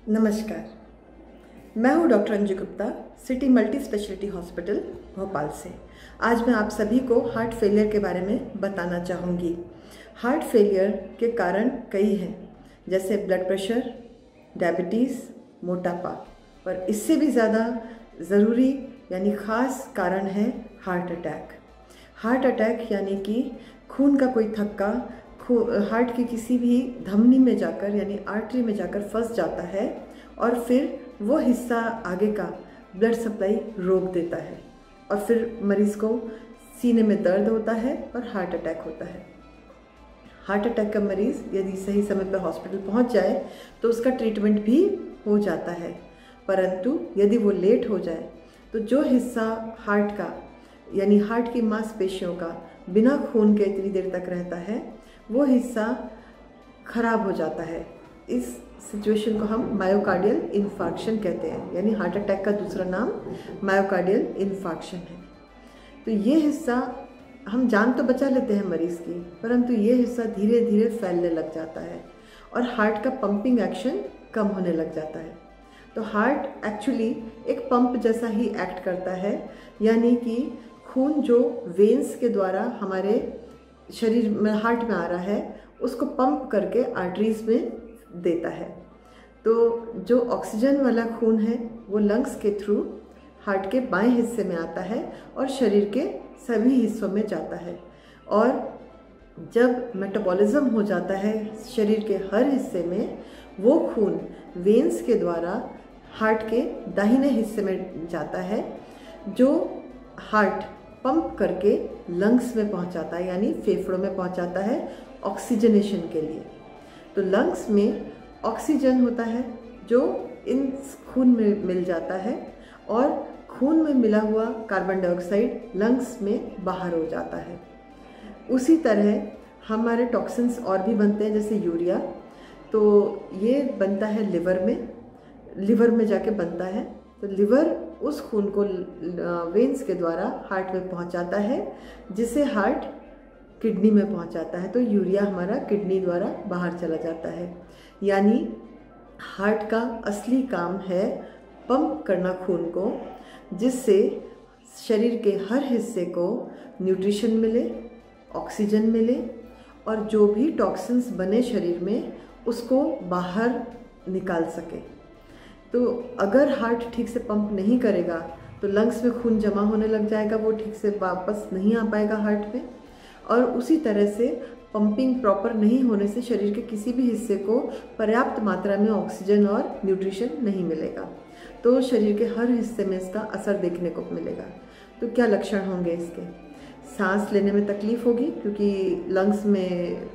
नमस्कार, मैं हूं doctor Anju Gupta, city multi speciality hospital Bhopal से। आज मैं आप सभी को हार्ट फेलियर के बारे में बताना चाहूँगी। हार्ट फेलियर के कारण कई हैं, जैसे ब्लड प्रेशर, डायबिटीज़, मोटापा, पर इससे भी ज़्यादा ज़रूरी यानी ख़ास कारण है हार्ट अटैक। हार्ट अटैक यानी कि खून का कोई थक्का हार्ट की किसी भी धमनी में जाकर यानी आर्टरी में जाकर फंस जाता है और फिर वो हिस्सा आगे का ब्लड सप्लाई रोक देता है और फिर मरीज़ को सीने में दर्द होता है और हार्ट अटैक होता है। हार्ट अटैक का मरीज़ यदि सही समय पर हॉस्पिटल पहुंच जाए तो उसका ट्रीटमेंट भी हो जाता है, परंतु यदि वो लेट हो जाए तो जो हिस्सा हार्ट का यानी हार्ट की मांसपेशियों का बिना खून के इतनी देर तक रहता है वो हिस्सा खराब हो जाता है। इस सिचुएशन को हम मायोकार्डियल इन्फार्क्शन कहते हैं, यानी हार्ट अटैक का दूसरा नाम मायोकार्डियल इन्फार्क्शन है। तो ये हिस्सा हम जान तो बचा लेते हैं मरीज़ की, परंतु ये हिस्सा धीरे धीरे फैलने लग जाता है और हार्ट का पंपिंग एक्शन कम होने लग जाता है। तो हार्ट एक्चुअली एक पंप जैसा ही एक्ट करता है, यानी कि खून जो वेन्स के द्वारा हमारे शरीर में हार्ट में आ रहा है उसको पंप करके आर्टरीज में देता है। तो जो ऑक्सीजन वाला खून है वो लंग्स के थ्रू हार्ट के बाएं हिस्से में आता है और शरीर के सभी हिस्सों में जाता है। और जब मेटाबॉलिज्म हो जाता है शरीर के हर हिस्से में, वो खून वेन्स के द्वारा हार्ट के दाहिने हिस्से में जाता है, जो हार्ट पंप करके लंग्स में पहुंचाता है, यानी फेफड़ों में पहुंचाता है ऑक्सीजनेशन के लिए। तो लंग्स में ऑक्सीजन होता है जो इन खून में मिल जाता है और खून में मिला हुआ कार्बन डाइऑक्साइड लंग्स में बाहर हो जाता है। उसी तरह हमारे टॉक्सिन्स और भी बनते हैं, जैसे यूरिया, तो ये बनता है लिवर में जाके बनता है। तो लिवर उस खून को वेन्स के द्वारा हार्ट में पहुंचाता है, जिसे हार्ट किडनी में पहुंचाता है। तो यूरिया हमारा किडनी द्वारा बाहर चला जाता है। यानी हार्ट का असली काम है पंप करना खून को, जिससे शरीर के हर हिस्से को न्यूट्रिशन मिले, ऑक्सीजन मिले और जो भी टॉक्सिन्स बने शरीर में उसको बाहर निकाल सके। तो अगर हार्ट ठीक से पंप नहीं करेगा तो लंग्स में खून जमा होने लग जाएगा, वो ठीक से वापस नहीं आ पाएगा हार्ट में, और उसी तरह से पंपिंग प्रॉपर नहीं होने से शरीर के किसी भी हिस्से को पर्याप्त मात्रा में ऑक्सीजन और न्यूट्रिशन नहीं मिलेगा। तो शरीर के हर हिस्से में इसका असर देखने को मिलेगा। तो क्या लक्षण होंगे इसके? सांस लेने में तकलीफ होगी, क्योंकि लंग्स में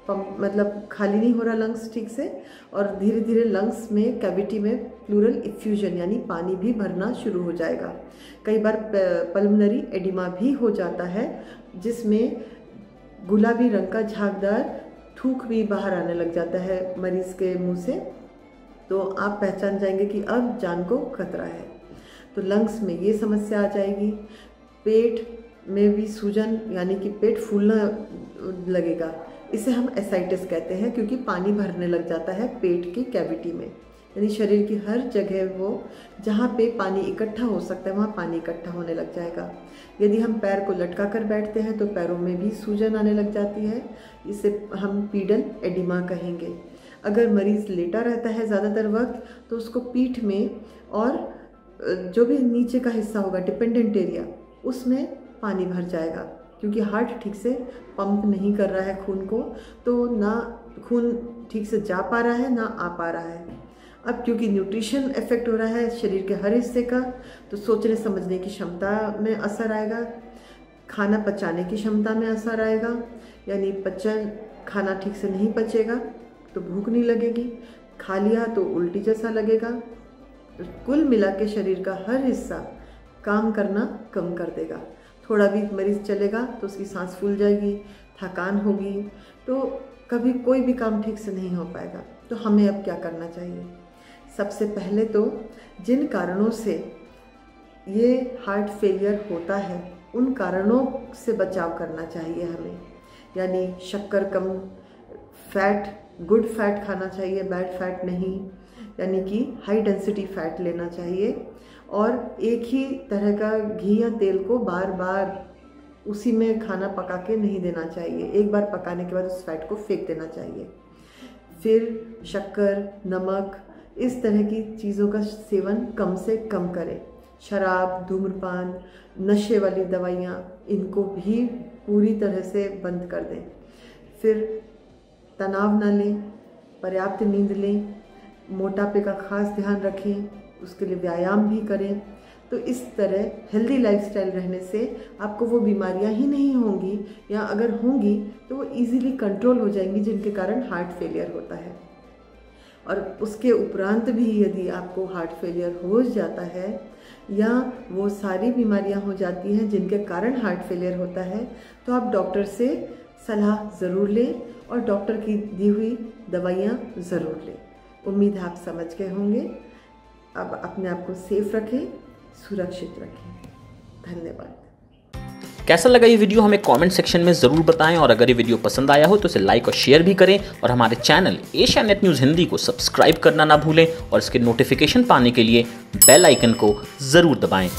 पंप मतलब खाली नहीं हो रहा लंग्स ठीक से, और धीरे धीरे लंग्स में कैविटी में प्लूरल इफ्यूजन यानी पानी भी भरना शुरू हो जाएगा। कई बार पल्मोनरी एडिमा भी हो जाता है, जिसमें गुलाबी रंग का झागदार थूक भी बाहर आने लग जाता है मरीज़ के मुंह से। तो आप पहचान जाएंगे कि अब जान को खतरा है। तो लंग्स में ये समस्या आ जाएगी। पेट में भी सूजन यानी कि पेट फूलना लगेगा, इसे हम एसाइटिस कहते हैं, क्योंकि पानी भरने लग जाता है पेट की कैविटी में, यानी शरीर की हर जगह वो जहाँ पे पानी इकट्ठा हो सकता है वहाँ पानी इकट्ठा होने लग जाएगा। यदि हम पैर को लटका कर बैठते हैं तो पैरों में भी सूजन आने लग जाती है, इसे हम पीडल एडिमा कहेंगे। अगर मरीज़ लेटा रहता है ज़्यादातर वक्त तो उसको पीठ में और जो भी नीचे का हिस्सा होगा डिपेंडेंट एरिया उसमें पानी भर जाएगा, क्योंकि हार्ट ठीक से पंप नहीं कर रहा है खून को, तो ना खून ठीक से जा पा रहा है ना आ पा रहा है। अब क्योंकि न्यूट्रिशन इफेक्ट हो रहा है शरीर के हर हिस्से का, तो सोचने समझने की क्षमता में असर आएगा, खाना पचाने की क्षमता में असर आएगा, यानी खाना ठीक से नहीं पचेगा तो भूख नहीं लगेगी, खा लिया तो उल्टी जैसा लगेगा। तो कुल मिला के शरीर का हर हिस्सा काम करना कम कर देगा। थोड़ा भी मरीज़ चलेगा तो उसकी सांस फूल जाएगी, थकान होगी, तो कभी कोई भी काम ठीक से नहीं हो पाएगा। तो हमें अब क्या करना चाहिए? सबसे पहले तो जिन कारणों से ये हार्ट फेलियर होता है उन कारणों से बचाव करना चाहिए हमें, यानी शक्कर कम, फैट गुड फैट खाना चाहिए, बैड फैट नहीं, यानी कि हाई डेंसिटी फैट लेना चाहिए, और एक ही तरह का घी या तेल को बार बार उसी में खाना पका के नहीं देना चाहिए। एक बार पकाने के बाद उस फैट को फेंक देना चाहिए। फिर शक्कर, नमक, इस तरह की चीज़ों का सेवन कम से कम करें। शराब, धूम्रपान, नशे वाली दवाइयाँ, इनको भी पूरी तरह से बंद कर दें। फिर तनाव ना लें, पर्याप्त नींद लें, मोटापे का खास ध्यान रखें, उसके लिए व्यायाम भी करें। तो इस तरह हेल्दी लाइफस्टाइल रहने से आपको वो बीमारियां ही नहीं होंगी, या अगर होंगी तो वो इजीली कंट्रोल हो जाएंगी, जिनके कारण हार्ट फेलियर होता है। और उसके उपरांत भी यदि आपको हार्ट फेलियर हो जाता है या वो सारी बीमारियां हो जाती हैं जिनके कारण हार्ट फेलियर होता है, तो आप डॉक्टर से सलाह ज़रूर लें और डॉक्टर की दी हुई दवाइयाँ ज़रूर लें। उम्मीद है आप समझ गए होंगे। अब अपने आप को सेफ रखें, सुरक्षित रखें। धन्यवाद। कैसा लगा ये वीडियो हमें कमेंट सेक्शन में ज़रूर बताएं, और अगर ये वीडियो पसंद आया हो तो इसे लाइक और शेयर भी करें, और हमारे चैनल एशियानेट न्यूज़ हिंदी को सब्सक्राइब करना ना भूलें, और इसके नोटिफिकेशन पाने के लिए बेल आइकन को ज़रूर दबाएं।